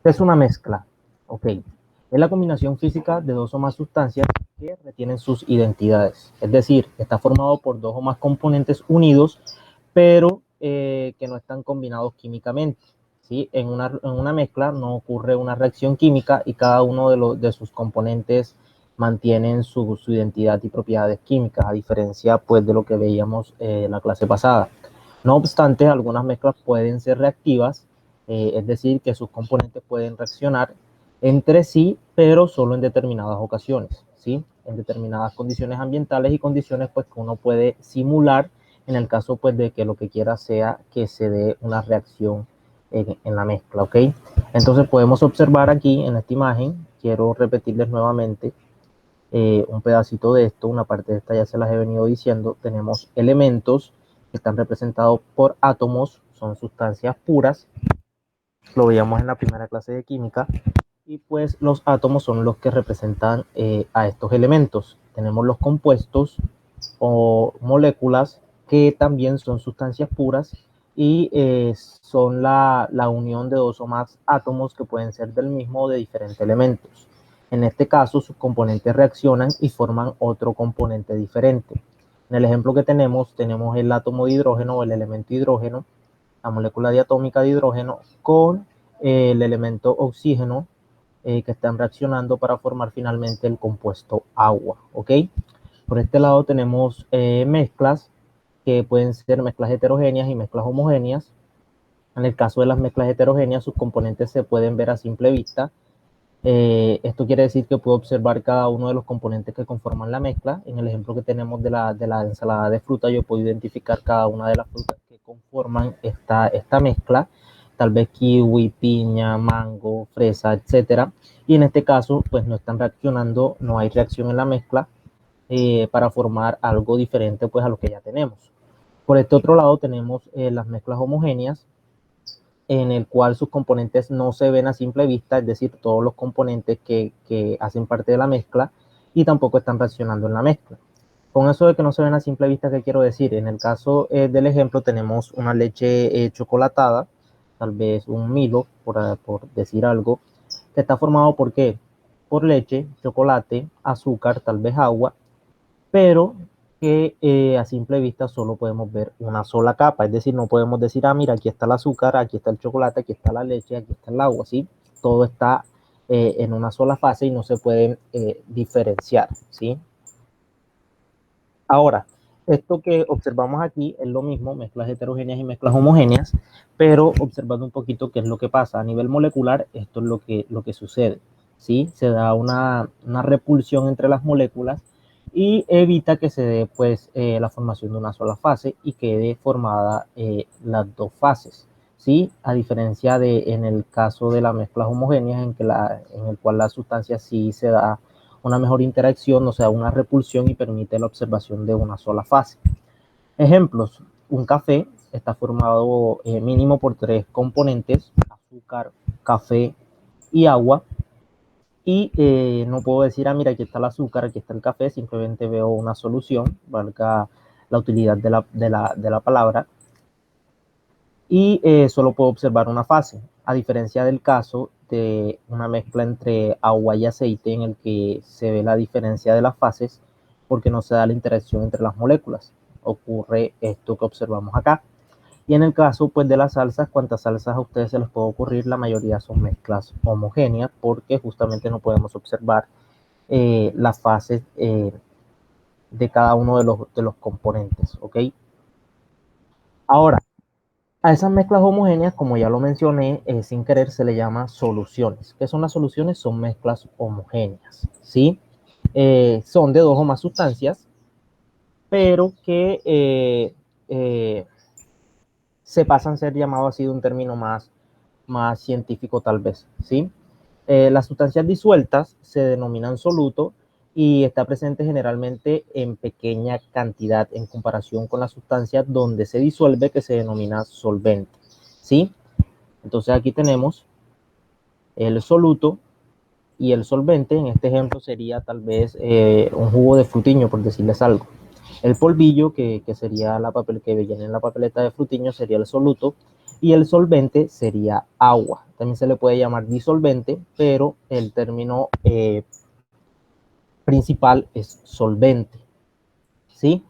¿Qué es una mezcla? Ok, es la combinación física de dos o más sustancias que retienen sus identidades. Es decir, está formado por dos o más componentes unidos, pero que no están combinados químicamente. ¿Sí? En una mezcla no ocurre una reacción química y cada uno de sus componentes mantienen su identidad y propiedades químicas, a diferencia pues, de lo que veíamos en la clase pasada. No obstante, algunas mezclas pueden ser reactivas, es decir, que sus componentes pueden reaccionar entre sí, pero solo en determinadas ocasiones, ¿sí? En determinadas condiciones ambientales y condiciones pues, que uno puede simular en el caso pues, de que lo que quiera sea que se dé una reacción en la mezcla, ¿ok? Entonces podemos observar aquí en esta imagen, quiero repetirles nuevamente un pedacito de esto, una parte de esta ya se las he venido diciendo, tenemos elementos que están representados por átomos, son sustancias puras, lo veíamos en la primera clase de química, y pues los átomos son los que representan a estos elementos. Tenemos los compuestos o moléculas que también son sustancias puras y son la unión de dos o más átomos que pueden ser del mismo o de diferentes elementos. En este caso, sus componentes reaccionan y forman otro componente diferente. En el ejemplo que tenemos el átomo de hidrógeno o el elemento hidrógeno, la molécula diatómica de hidrógeno con el elemento oxígeno que están reaccionando para formar finalmente el compuesto agua, ¿ok? Por este lado tenemos mezclas que pueden ser mezclas heterogéneas y mezclas homogéneas. En el caso de las mezclas heterogéneas, sus componentes se pueden ver a simple vista. Esto quiere decir que puedo observar cada uno de los componentes que conforman la mezcla. En el ejemplo que tenemos de la ensalada de fruta, yo puedo identificar cada una de las frutas que conforman esta mezcla, tal vez kiwi, piña, mango, fresa, etcétera. Y en este caso, pues no están reaccionando, no hay reacción en la mezcla para formar algo diferente pues a lo que ya tenemos. Por este otro lado tenemos las mezclas homogéneas, en el cual sus componentes no se ven a simple vista, es decir, todos los componentes que hacen parte de la mezcla y tampoco están reaccionando en la mezcla. Con eso de que no se ven a simple vista, ¿qué quiero decir? En el caso del ejemplo tenemos una leche chocolatada, tal vez un Milo, por decir algo, que está formado ¿por qué? Por leche, chocolate, azúcar, tal vez agua, pero que a simple vista solo podemos ver una sola capa, es decir, no podemos decir, ah, mira, aquí está el azúcar, aquí está el chocolate, aquí está la leche, aquí está el agua, ¿sí? Todo está en una sola fase y no se pueden diferenciar, ¿sí? Ahora, esto que observamos aquí es lo mismo, mezclas heterogéneas y mezclas homogéneas, pero observando un poquito qué es lo que pasa. A nivel molecular, esto es lo que sucede, ¿sí? Se da una repulsión entre las moléculas y evita que se dé pues, la formación de una sola fase y quede formada las dos fases, ¿sí? A diferencia de en el caso de las mezclas homogéneas, en el cual la sustancia sí se da una mejor interacción, o sea, una repulsión y permite la observación de una sola fase. Ejemplos, un café está formado mínimo por tres componentes, azúcar, café y agua, y no puedo decir, ah, mira, aquí está el azúcar, aquí está el café, simplemente veo una solución, valga la utilidad de la palabra, y solo puedo observar una fase, a diferencia del caso de una mezcla entre agua y aceite en el que se ve la diferencia de las fases porque no se da la interacción entre las moléculas. Ocurre esto que observamos acá. Y en el caso pues, de las salsas, cuantas salsas a ustedes se les puede ocurrir, la mayoría son mezclas homogéneas porque justamente no podemos observar las fases de cada uno de los componentes. ¿Ok? Ahora, a esas mezclas homogéneas, como ya lo mencioné, sin querer se le llama soluciones. ¿Qué son las soluciones? Son mezclas homogéneas, ¿sí? Son de dos o más sustancias, pero que se pasan a ser llamados así de un término más científico tal vez, ¿sí? Las sustancias disueltas se denominan soluto y está presente generalmente en pequeña cantidad en comparación con las sustancias donde se disuelve, que se denomina solvente, ¿sí? Entonces aquí tenemos el soluto y el solvente. En este ejemplo sería tal vez un jugo de frutiño, por decirles algo. El polvillo, que sería la papel que viene en la papeleta de frutiño, sería el soluto. y el solvente sería agua. También se le puede llamar disolvente, pero el término principal es solvente, ¿sí?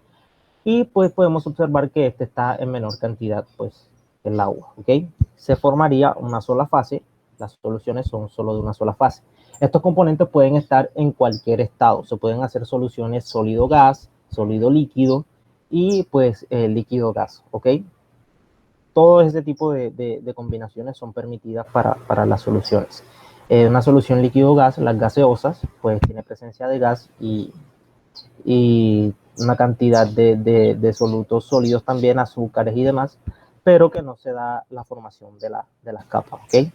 Y pues podemos observar que este está en menor cantidad pues que el agua, ¿ok? Se formaría una sola fase, las soluciones son solo de una sola fase. Estos componentes pueden estar en cualquier estado, se pueden hacer soluciones sólido-gas, sólido-líquido y pues líquido-gas, ¿ok? Todo ese tipo de combinaciones son permitidas para las soluciones. Una solución líquido-gas, las gaseosas, pues tiene presencia de gas y una cantidad de solutos sólidos también, azúcares y demás, pero que no se da la formación de las capas, ¿ok?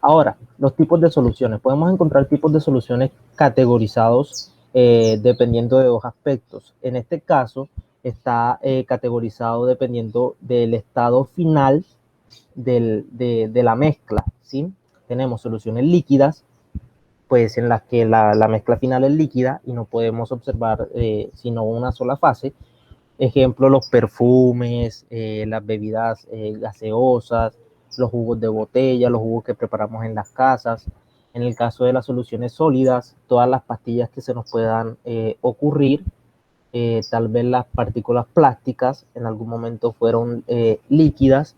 Ahora, los tipos de soluciones. Podemos encontrar tipos de soluciones categorizados dependiendo de dos aspectos. En este caso, está categorizado dependiendo del estado final de la mezcla, ¿sí? Tenemos soluciones líquidas, pues en las que la mezcla final es líquida y no podemos observar sino una sola fase. Ejemplo, los perfumes, las bebidas gaseosas, los jugos de botella, los jugos que preparamos en las casas. En el caso de las soluciones sólidas, todas las pastillas que se nos puedan ocurrir, tal vez las partículas plásticas en algún momento fueron líquidas,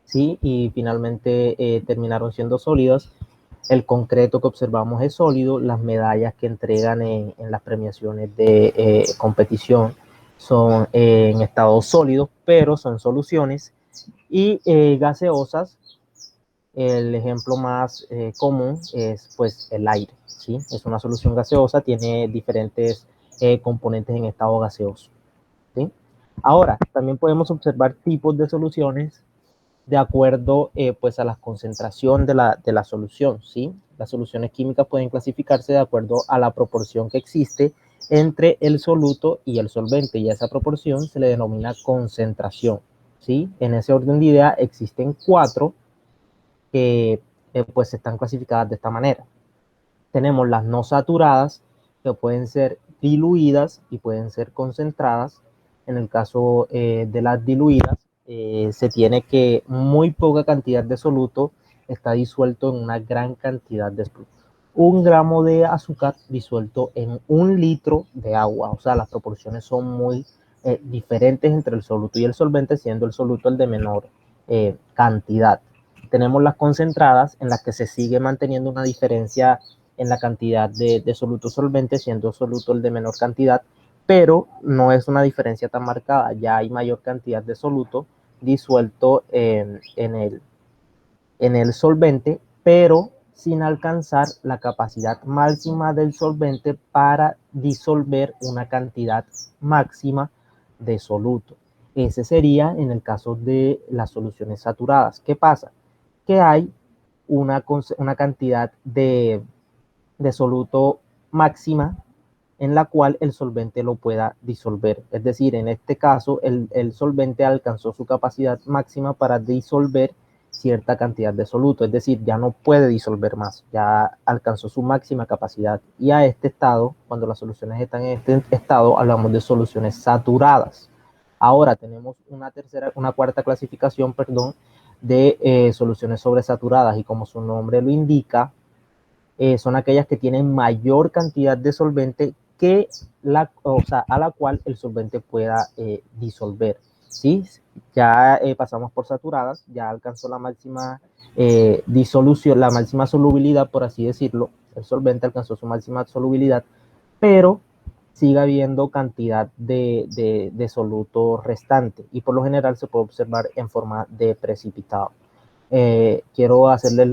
¿sí? Y finalmente terminaron siendo sólidas. El concreto que observamos es sólido, las medallas que entregan en las premiaciones de competición son en estado sólido, pero son soluciones. Y gaseosas, el ejemplo más común es pues el aire, ¿sí? Es una solución gaseosa, tiene diferentes componentes en estado gaseoso, ¿sí? Ahora, también podemos observar tipos de soluciones de acuerdo pues a la concentración de la solución, ¿sí? Las soluciones químicas pueden clasificarse de acuerdo a la proporción que existe entre el soluto y el solvente, y a esa proporción se le denomina concentración, ¿sí? En ese orden de idea existen cuatro que pues están clasificadas de esta manera. Tenemos las no saturadas, que pueden ser diluidas y pueden ser concentradas. En el caso de las diluidas, se tiene que muy poca cantidad de soluto está disuelto en una gran cantidad de soluto. 1 gramo de azúcar disuelto en 1 litro de agua. O sea, las proporciones son muy diferentes entre el soluto y el solvente, siendo el soluto el de menor cantidad. Tenemos las concentradas, en las que se sigue manteniendo una diferencia en la cantidad de soluto solvente, siendo soluto el de menor cantidad, pero no es una diferencia tan marcada. Ya hay mayor cantidad de soluto disuelto en el solvente, pero sin alcanzar la capacidad máxima del solvente para disolver una cantidad máxima de soluto. Ese sería en el caso de las soluciones saturadas. ¿Qué pasa? Que hay una cantidad de soluto máxima en la cual el solvente lo pueda disolver. Es decir, en este caso, el solvente alcanzó su capacidad máxima para disolver cierta cantidad de soluto, es decir, ya no puede disolver más, ya alcanzó su máxima capacidad. Y a este estado, cuando las soluciones están en este estado, hablamos de soluciones saturadas. Ahora tenemos una cuarta clasificación, perdón, de soluciones sobresaturadas, y como su nombre lo indica, son aquellas que tienen mayor cantidad de solvente que o sea, a la cual el solvente pueda disolver, ¿sí? Ya pasamos por saturadas, ya alcanzó la máxima disolución, la máxima solubilidad, por así decirlo, el solvente alcanzó su máxima solubilidad, pero sigue habiendo cantidad de soluto restante, y por lo general se puede observar en forma de precipitado. Quiero hacerles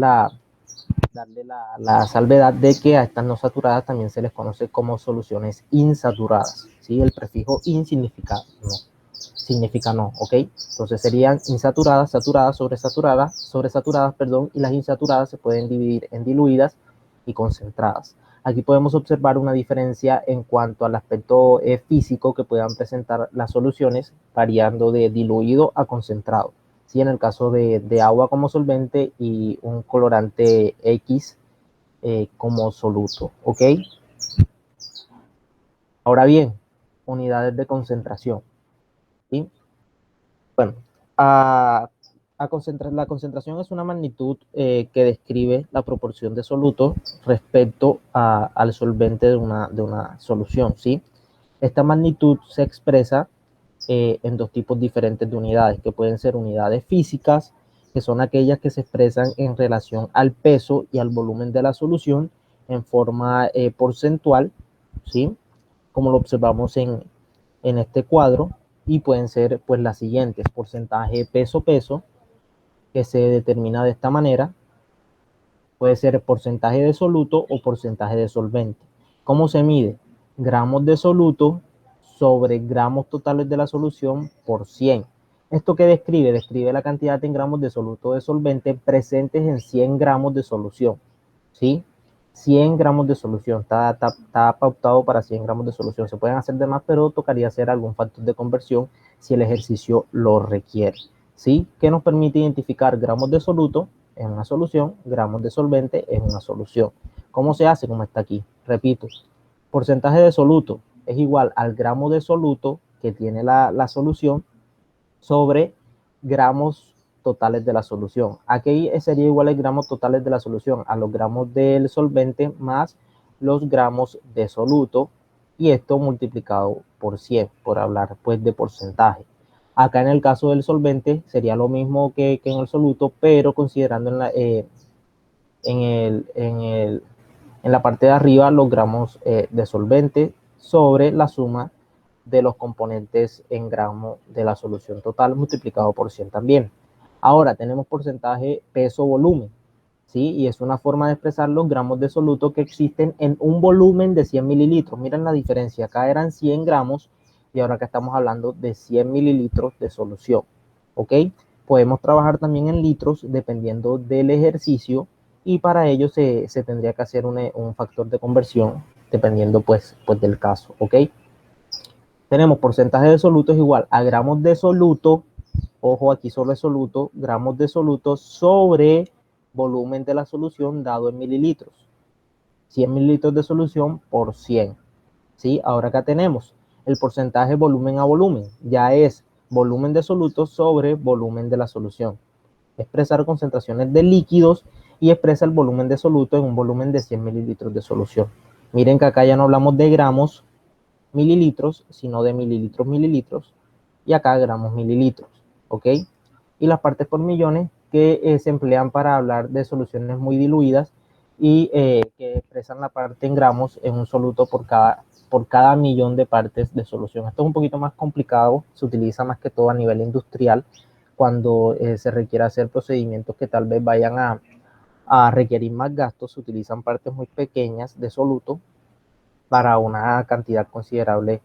darle la salvedad de que a estas no saturadas también se les conoce como soluciones insaturadas, ¿sí? El prefijo in significa no, ¿ok? Entonces serían insaturadas, saturadas, sobresaturadas, perdón, y las insaturadas se pueden dividir en diluidas y concentradas. Aquí podemos observar una diferencia en cuanto al aspecto físico que puedan presentar las soluciones, variando de diluido a concentrado. ¿Sí? En el caso de agua como solvente y un colorante X como soluto, ¿ok? Ahora bien, unidades de concentración, ¿sí? Bueno, La concentración es una magnitud que describe la proporción de soluto respecto al solvente de una solución, ¿sí? Esta magnitud se expresa en dos tipos diferentes de unidades, que pueden ser unidades físicas, que son aquellas que se expresan en relación al peso y al volumen de la solución en forma porcentual, ¿sí? Como lo observamos en este cuadro, y pueden ser pues las siguientes: porcentaje peso-peso, que se determina de esta manera. Puede ser porcentaje de soluto o porcentaje de solvente. ¿Cómo se mide? Gramos de soluto sobre gramos totales de la solución por 100. ¿Esto qué describe? Describe la cantidad en gramos de soluto de solvente presentes en 100 gramos de solución, ¿sí? 100 gramos de solución, está pautado para 100 gramos de solución. Se pueden hacer de más, pero tocaría hacer algún factor de conversión si el ejercicio lo requiere, ¿sí? Que nos permite identificar gramos de soluto en una solución, gramos de solvente en una solución. ¿Cómo se hace? Como está aquí. Repito, porcentaje de soluto es igual al gramo de soluto que tiene la solución sobre gramos totales de la solución. Aquí sería igual a gramos totales de la solución a los gramos del solvente más los gramos de soluto, y esto multiplicado por 100, por hablar pues de porcentaje. Acá en el caso del solvente sería lo mismo que en el soluto, pero considerando en la parte de arriba los gramos de solvente sobre la suma de los componentes en gramos de la solución total multiplicado por 100 también. Ahora tenemos porcentaje peso-volumen, ¿sí? Y es una forma de expresar los gramos de soluto que existen en un volumen de 100 mililitros. Miren la diferencia, acá eran 100 gramos y ahora acá estamos hablando de 100 mililitros de solución, ¿ok? Podemos trabajar también en litros dependiendo del ejercicio, y para ello se tendría que hacer un factor de conversión dependiendo pues del caso, ¿ok? Tenemos porcentaje de soluto es igual a gramos de soluto, ojo aquí solo es soluto, gramos de soluto sobre volumen de la solución dado en mililitros. 100 mililitros de solución por 100, ¿sí? Ahora acá tenemos el porcentaje volumen a volumen, ya es volumen de soluto sobre volumen de la solución. Expresar concentraciones de líquidos y expresa el volumen de soluto en un volumen de 100 mililitros de solución. Miren que acá ya no hablamos de gramos mililitros, sino de mililitros mililitros, y acá gramos mililitros, ¿ok? Y las partes por millones que se emplean para hablar de soluciones muy diluidas y que expresan la parte en gramos en un soluto por cada millón de partes de solución. Esto es un poquito más complicado, se utiliza más que todo a nivel industrial cuando se requiere hacer procedimientos que tal vez vayan a requerir más gastos. Se utilizan partes muy pequeñas de soluto para una cantidad considerable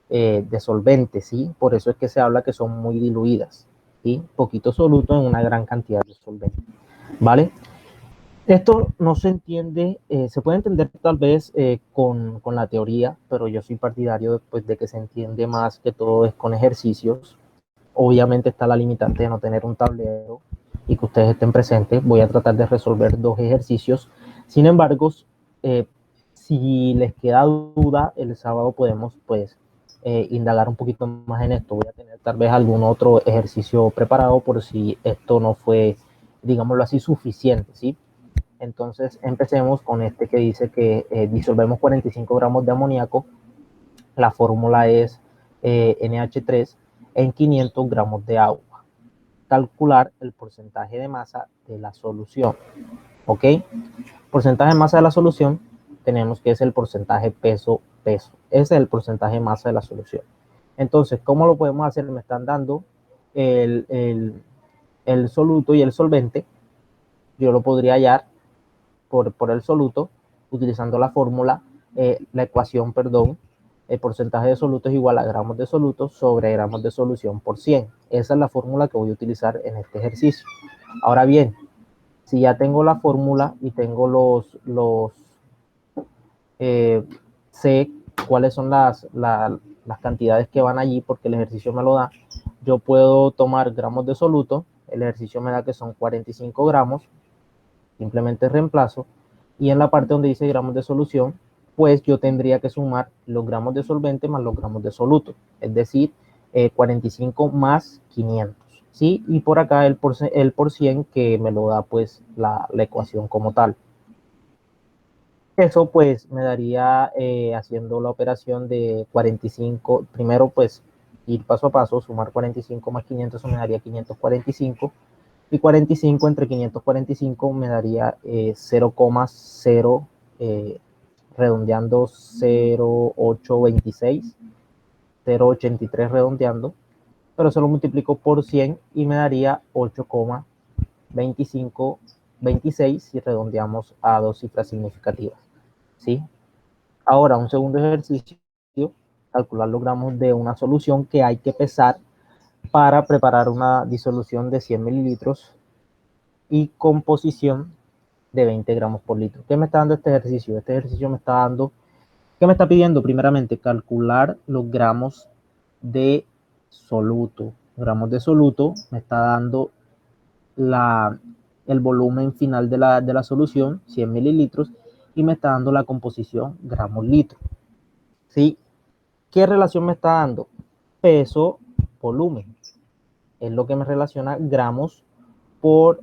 de solventes, ¿sí? Por eso es que se habla que son muy diluidas, ¿sí? Poquito soluto en una gran cantidad de solventes, ¿vale? Esto no se entiende, se puede entender tal vez con la teoría, pero yo soy partidario pues, de que se entiende más que todo es con ejercicios. Obviamente está la limitante de no tener un tablero y que ustedes estén presentes. Voy a tratar de resolver dos ejercicios. Sin embargo, eh, si les queda duda, el sábado podemos pues indagar un poquito más en esto. Voy a tener tal vez algún otro ejercicio preparado por si esto no fue, digámoslo así, suficiente, ¿sí? Entonces empecemos con este que dice que disolvemos 45 gramos de amoníaco. La fórmula es NH3 en 500 gramos de agua. Calcular el porcentaje de masa de la solución, ¿ok? Porcentaje de masa de la solución tenemos que es el porcentaje peso-peso. Ese es el porcentaje de masa de la solución. Entonces, ¿cómo lo podemos hacer? Me están dando el soluto y el solvente. Yo lo podría hallar por el soluto utilizando la fórmula, la ecuación, perdón. El porcentaje de soluto es igual a gramos de soluto sobre gramos de solución por 100. Esa es la fórmula que voy a utilizar en este ejercicio. Ahora bien, si ya tengo la fórmula y tengo sé cuáles son las cantidades que van allí porque el ejercicio me lo da, yo puedo tomar gramos de soluto, el ejercicio me da que son 45 gramos, simplemente reemplazo, y en la parte donde dice gramos de solución, pues yo tendría que sumar los gramos de solvente más los gramos de soluto, es decir, 45 más 500, ¿sí? Y por acá el por cien que me lo da pues la ecuación como tal. Eso pues me daría, haciendo la operación de 45, primero pues ir paso a paso, sumar 45 más 500, eso me daría 545, y 45 entre 545 me daría 0,0, redondeando 0,826, 0,83 redondeando, pero solo multiplico por 100 y me daría 8,2526 si redondeamos a dos cifras significativas, ¿sí? Ahora, un segundo ejercicio, calcular los gramos de una solución que hay que pesar para preparar una disolución de 100 mililitros y composición de 20 gramos por litro. ¿Qué me está dando este ejercicio? Este ejercicio me está dando, ¿qué me está pidiendo? Primeramente, calcular los gramos de soluto. Gramos de soluto me está dando el volumen final de la solución, 100 mililitros, y me está dando la composición gramos litro. ¿Sí? ¿Qué relación me está dando? Peso, volumen. Es lo que me relaciona gramos por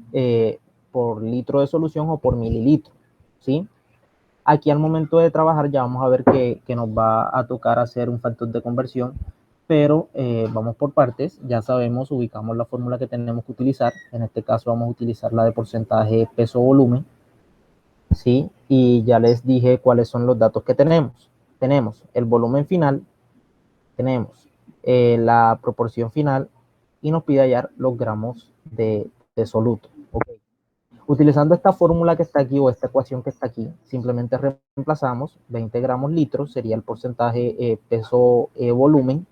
litro de solución o por mililitro. ¿Sí? Aquí al momento de trabajar ya vamos a ver que nos va a tocar hacer un factor de conversión, pero vamos por partes. Ya sabemos, ubicamos la fórmula que tenemos que utilizar. En este caso vamos a utilizar la de porcentaje peso-volumen. ¿Sí? Y ya les dije cuáles son los datos que tenemos. Tenemos el volumen final, tenemos la proporción final y nos pide hallar los gramos de soluto. Okay. Utilizando esta fórmula que está aquí o esta ecuación que está aquí, simplemente reemplazamos 20 gramos litros, sería el porcentaje peso-volumen.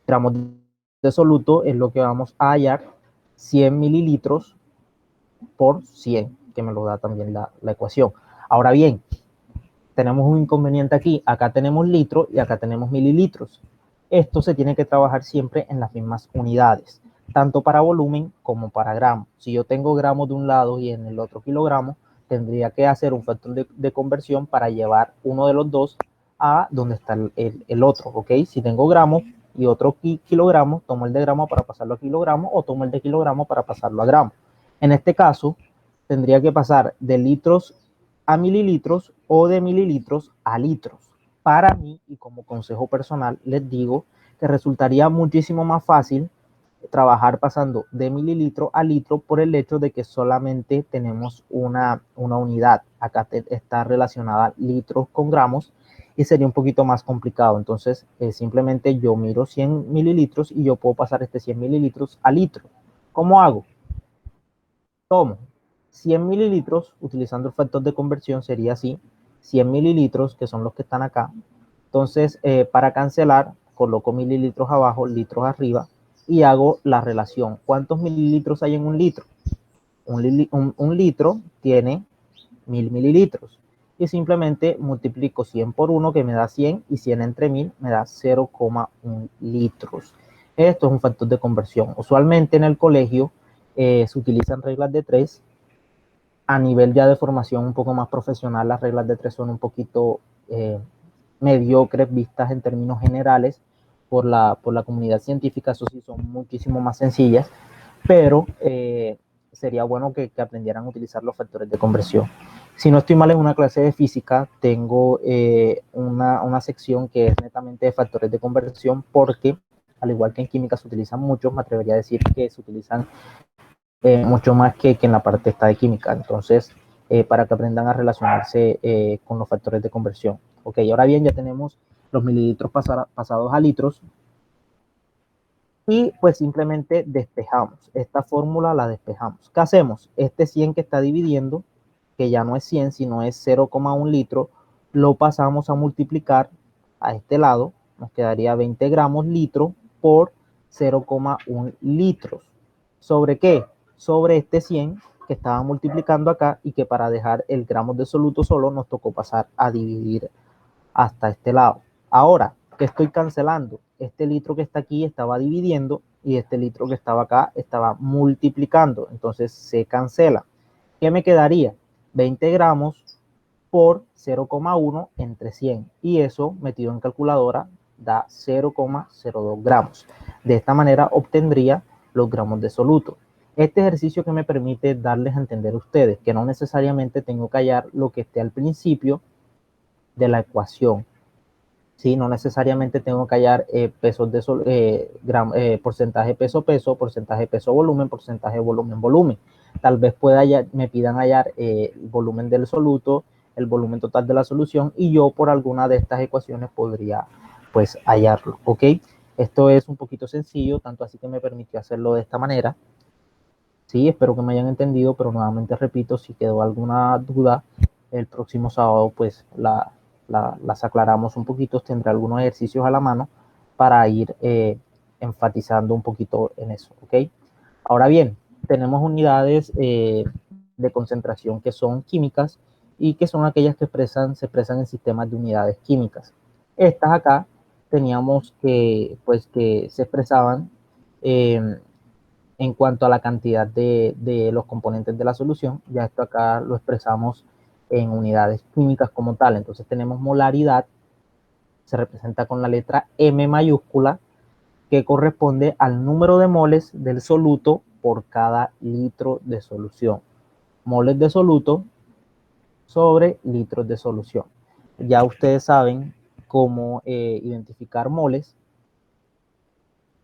Gramos de soluto es lo que vamos a hallar, 100 mililitros por 100, que me lo da también la ecuación. Ahora bien, tenemos un inconveniente aquí. Acá tenemos litros y acá tenemos mililitros. Esto se tiene que trabajar siempre en las mismas unidades, tanto para volumen como para gramos. Si yo tengo gramos de un lado y en el otro kilogramos, tendría que hacer un factor de conversión para llevar uno de los dos a donde está el otro, ¿ok? Si tengo gramos y otro kilogramos, tomo el de gramo para pasarlo a kilogramos o tomo el de kilogramo para pasarlo a gramos. En este caso, tendría que pasar de litros a mililitros o de mililitros a litros. Para mí, y como consejo personal, les digo que resultaría muchísimo más fácil trabajar pasando de mililitro a litro por el hecho de que solamente tenemos una unidad. Acá está relacionada litros con gramos y sería un poquito más complicado. Entonces, simplemente yo miro 100 mililitros y yo puedo pasar este 100 mililitros a litro. ¿Cómo hago? Tomo 100 mililitros, utilizando el factor de conversión sería así, 100 mililitros, que son los que están acá. Entonces, para cancelar, coloco mililitros abajo, litros arriba, y hago la relación. ¿Cuántos mililitros hay en un litro? Un litro tiene 1000 mililitros. Y simplemente multiplico 100 por 1, que me da 100, y 100 entre 1000 me da 0,1 litros. Esto es un factor de conversión. Usualmente en el colegio se utilizan reglas de 3. A nivel ya de formación un poco más profesional, las reglas de 3 son un poquito mediocres vistas en términos generales por la comunidad científica. Eso sí, son muchísimo más sencillas, pero sería bueno que aprendieran a utilizar los factores de conversión. Si no estoy mal, en una clase de física tengo una sección que es netamente de factores de conversión, porque al igual que en química se utilizan muchos, me atrevería a decir que se utilizan mucho más que en la parte esta de química. Entonces, para que aprendan a relacionarse con los factores de conversión. Ok, ahora bien, ya tenemos los mililitros pasados a litros, y pues simplemente despejamos. Esta fórmula la despejamos. ¿Qué hacemos? Este 100 que está dividiendo, que ya no es 100, sino es 0,1 litro, lo pasamos a multiplicar a este lado. Nos quedaría 20 gramos litro por 0,1 litros. ¿Sobre qué? Sobre este 100 que estaba multiplicando acá, y que para dejar el gramos de soluto solo nos tocó pasar a dividir hasta este lado. Ahora, ¿qué estoy cancelando? Este litro que está aquí estaba dividiendo y este litro que estaba acá estaba multiplicando. Entonces se cancela. ¿Qué me quedaría? 20 gramos por 0,1 entre 100. Y eso, metido en calculadora, da 0,02 gramos. De esta manera obtendría los gramos de soluto. Este ejercicio que me permite darles a entender a ustedes que no necesariamente tengo que hallar lo que esté al principio de la ecuación. ¿Sí? No necesariamente tengo que hallar porcentaje peso-peso, porcentaje peso-volumen, porcentaje volumen-volumen. Tal vez me pidan hallar el volumen del soluto, el volumen total de la solución, y yo por alguna de estas ecuaciones podría pues hallarlo, ¿ok? Esto es un poquito sencillo, tanto así que me permitió hacerlo de esta manera. Sí, espero que me hayan entendido, pero nuevamente repito, si quedó alguna duda, el próximo sábado pues las aclaramos un poquito, tendré algunos ejercicios a la mano para ir enfatizando un poquito en eso, ¿ok? Ahora bien, tenemos unidades de concentración que son químicas y que son aquellas que se expresan en sistemas de unidades químicas. Estas acá teníamos que se expresaban en cuanto a la cantidad de los componentes de la solución. Ya esto acá lo expresamos en unidades químicas como tal. Entonces tenemos molaridad, se representa con la letra M mayúscula, que corresponde al número de moles del soluto por cada litro de solución. Moles de soluto sobre litros de solución. Ya ustedes saben cómo identificar moles.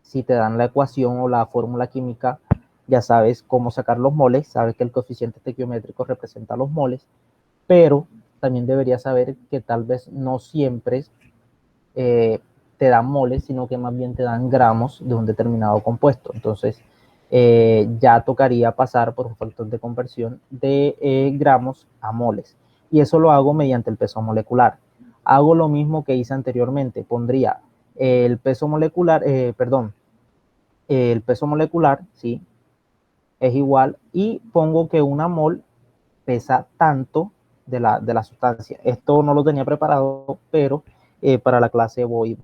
Si te dan la ecuación o la fórmula química, ya sabes cómo sacar los moles, sabes que el coeficiente estequiométrico representa los moles, pero también deberías saber que tal vez no siempre te dan moles, sino que más bien te dan gramos de un determinado compuesto. Entonces, ya tocaría pasar por un factor de conversión de gramos a moles. Y eso lo hago mediante el peso molecular. Hago lo mismo que hice anteriormente. Pondría el peso molecular, el peso molecular, ¿sí? Es igual, y pongo que una mol pesa tanto de la sustancia. Esto no lo tenía preparado, pero para la clase voy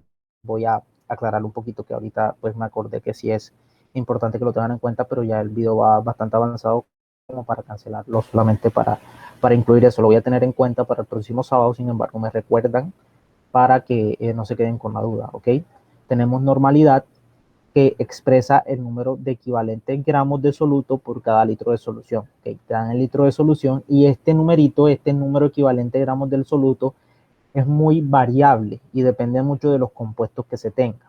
a aclarar un poquito, que ahorita pues me acordé que sí es importante que lo tengan en cuenta, pero ya el video va bastante avanzado como para cancelarlo, solamente para incluir eso. Lo voy a tener en cuenta para el próximo sábado, sin embargo me recuerdan para que no se queden con la duda, ¿ok? Tenemos normalidad, que expresa el número de equivalentes gramos de soluto por cada litro de solución. ¿Okay? Te dan el litro de solución y este numerito, este número equivalente de gramos del soluto, es muy variable y depende mucho de los compuestos que se tengan.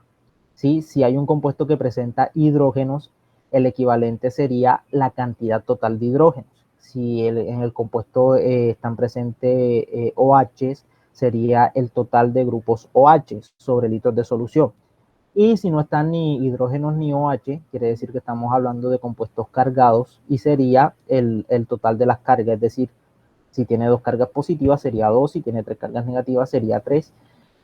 ¿Sí? Si hay un compuesto que presenta hidrógenos, el equivalente sería la cantidad total de hidrógenos. Si en el compuesto están presentes OH, sería el total de grupos OH sobre litros de solución. Y si no están ni hidrógenos ni OH, quiere decir que estamos hablando de compuestos cargados y sería el total de las cargas, es decir, si tiene dos cargas positivas sería 2, si tiene tres cargas negativas sería 3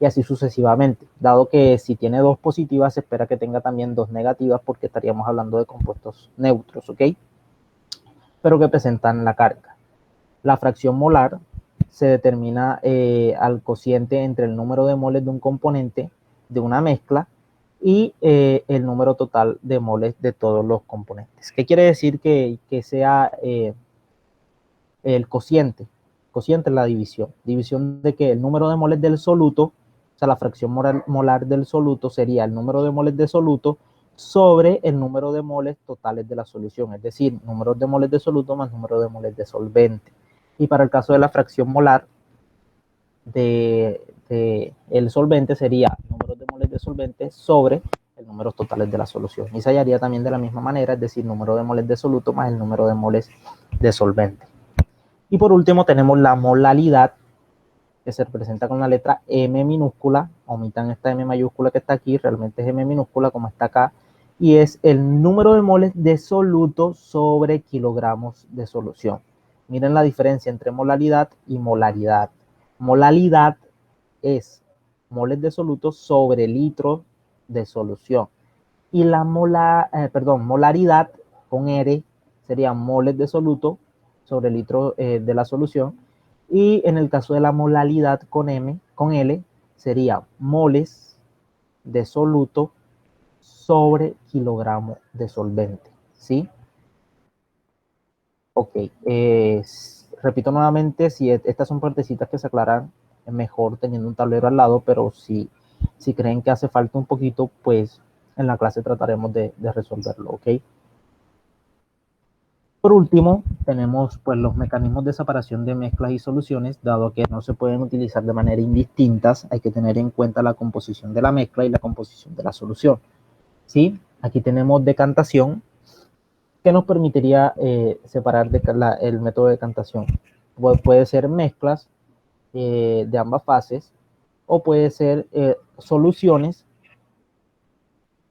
y así sucesivamente. Dado que si tiene dos positivas se espera que tenga también dos negativas porque estaríamos hablando de compuestos neutros, ¿ok? Pero que presentan la carga. La fracción molar se determina al cociente entre el número de moles de un componente de una mezcla y el número total de moles de todos los componentes. ¿Qué quiere decir que sea el cociente? Cociente es la división. División de que el número de moles del soluto, o sea, la fracción molar del soluto sería el número de moles de soluto sobre el número de moles totales de la solución, es decir, número de moles de soluto más número de moles de solvente. Y para el caso de la fracción molar el solvente sería número de moles de solvente sobre el número totales de la solución. Y se hallaría también de la misma manera, es decir, número de moles de soluto más el número de moles de solvente. Y por último tenemos la molalidad, que se representa con la letra M minúscula. Omitan esta M mayúscula que está aquí, realmente es M minúscula como está acá. Y es el número de moles de soluto sobre kilogramos de solución. Miren la diferencia entre molaridad y molaridad. Molalidad es moles de soluto sobre litro de solución. Y la molaridad con R sería moles de soluto sobre litro de la solución. Y en el caso de la molalidad con L sería moles de soluto sobre kilogramo de solvente. ¿Sí? Ok. Repito nuevamente, si estas son partecitas que se aclaran mejor teniendo un tablero al lado, pero si creen que hace falta un poquito, pues en la clase trataremos de resolverlo, ¿ok? Por último, tenemos pues los mecanismos de separación de mezclas y soluciones. Dado que no se pueden utilizar de manera indistintas, hay que tener en cuenta la composición de la mezcla y la composición de la solución, ¿sí? Aquí tenemos decantación, que nos permitiría separar el método de decantación. Puede ser mezclas de ambas fases, o puede ser soluciones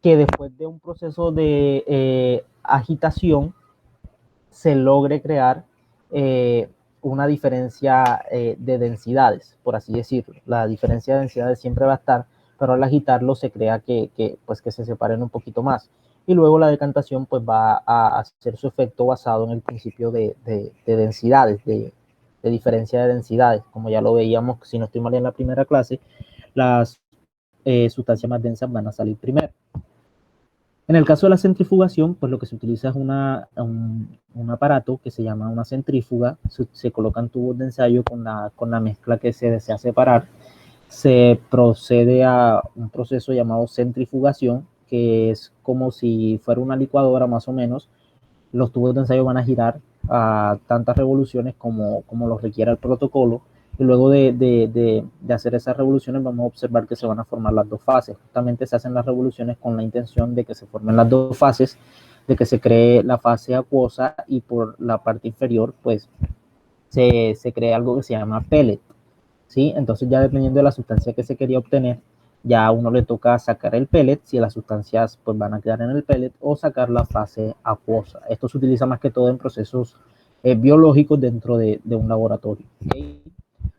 que después de un proceso de agitación se logre crear una diferencia de densidades, por así decirlo. La diferencia de densidades siempre va a estar, pero al agitarlo se crea pues que se separen un poquito más. Y luego la decantación pues va a hacer su efecto basado en el principio de densidades, de diferencia de densidades. Como ya lo veíamos, si no estoy mal en la primera clase, las sustancias más densas van a salir primero. En el caso de la centrifugación, pues lo que se utiliza es un aparato que se llama una centrífuga. Se colocan tubos de ensayo con la mezcla que se desea separar. Se procede a un proceso llamado centrifugación, que es como si fuera una licuadora más o menos. Los tubos de ensayo van a girar a tantas revoluciones como lo requiera el protocolo. Y luego de hacer esas revoluciones vamos a observar que se van a formar las dos fases. Justamente se hacen las revoluciones con la intención de que se formen las dos fases, de que se cree la fase acuosa, y por la parte inferior pues se cree algo que se llama pellet, ¿sí? Entonces ya dependiendo de la sustancia que se quería obtener, ya a uno le toca sacar el pellet, si las sustancias pues van a quedar en el pellet, o sacar la fase acuosa. Esto se utiliza más que todo en procesos biológicos dentro de un laboratorio, ¿okay?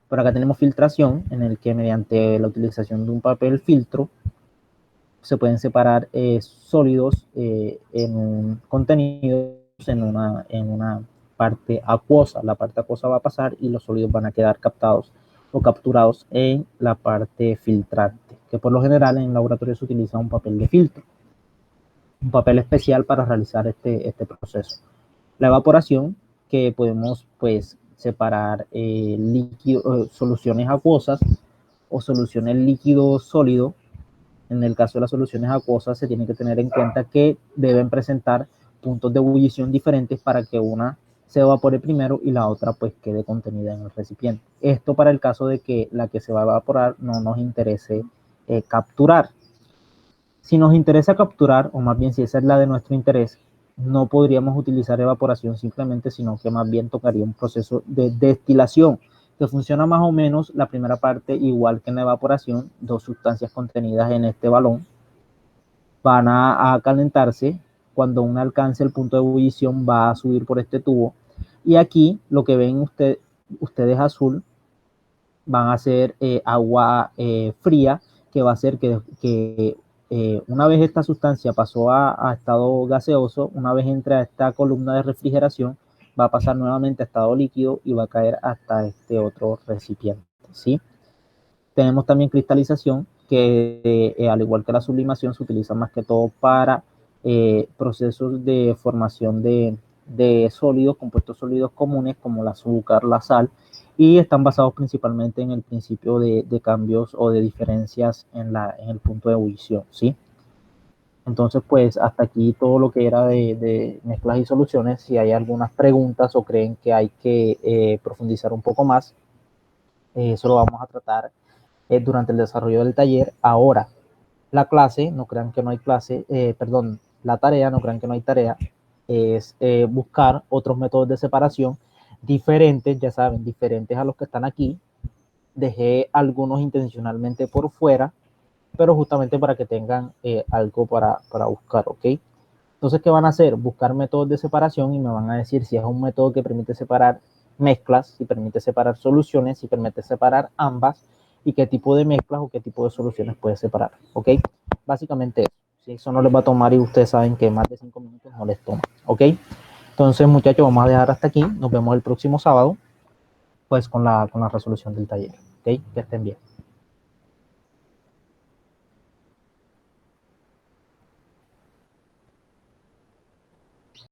Por acá tenemos filtración, en el que mediante la utilización de un papel filtro se pueden separar sólidos en un contenido en una parte acuosa. La parte acuosa va a pasar y los sólidos van a quedar captados o capturados en la parte filtrante, que por lo general en el laboratorio se utiliza un papel de filtro, un papel especial para realizar este proceso. La evaporación, que podemos pues separar soluciones acuosas o soluciones líquido-sólido. En el caso de las soluciones acuosas se tiene que tener en cuenta que deben presentar puntos de ebullición diferentes para que una se evapore primero y la otra pues quede contenida en el recipiente. Esto para el caso de que la que se va a evaporar no nos interese capturar. Si nos interesa capturar, o más bien si esa es la de nuestro interés, no podríamos utilizar evaporación simplemente, sino que más bien tocaría un proceso de destilación, que funciona más o menos la primera parte igual que en la evaporación. Dos sustancias contenidas en este balón van a calentarse. Cuando una alcance el punto de ebullición va a subir por este tubo, y aquí lo que ven ustedes azul van a ser agua fría, que va a hacer que una vez esta sustancia pasó a estado gaseoso, una vez entre a esta columna de refrigeración, va a pasar nuevamente a estado líquido y va a caer hasta este otro recipiente, ¿sí? Tenemos también cristalización, que al igual que la sublimación se utiliza más que todo para procesos de formación de sólidos, compuestos sólidos comunes como el azúcar, la sal, y están basados principalmente en el principio de cambios o de diferencias en el punto de ebullición, ¿sí? Entonces, pues hasta aquí todo lo que era de mezclas y soluciones. Si hay algunas preguntas o creen que hay que profundizar un poco más, eso lo vamos a tratar durante el desarrollo del taller. Ahora, la clase, no crean que no hay clase, perdón, la tarea, no crean que no hay tarea, es buscar otros métodos de separación diferentes, ya saben, diferentes a los que están aquí. Dejé algunos intencionalmente por fuera, pero justamente para que tengan algo para buscar, ¿ok? Entonces, ¿qué van a hacer? Buscar métodos de separación y me van a decir si es un método que permite separar mezclas, si permite separar soluciones, si permite separar ambas, y qué tipo de mezclas o qué tipo de soluciones puede separar, ¿ok? Básicamente eso. Si eso no les va a tomar, y ustedes saben que más de 5 minutos no les toma, ¿ok? Entonces, muchachos, vamos a dejar hasta aquí. Nos vemos el próximo sábado, pues con la resolución del taller, ¿ok? Que estén bien.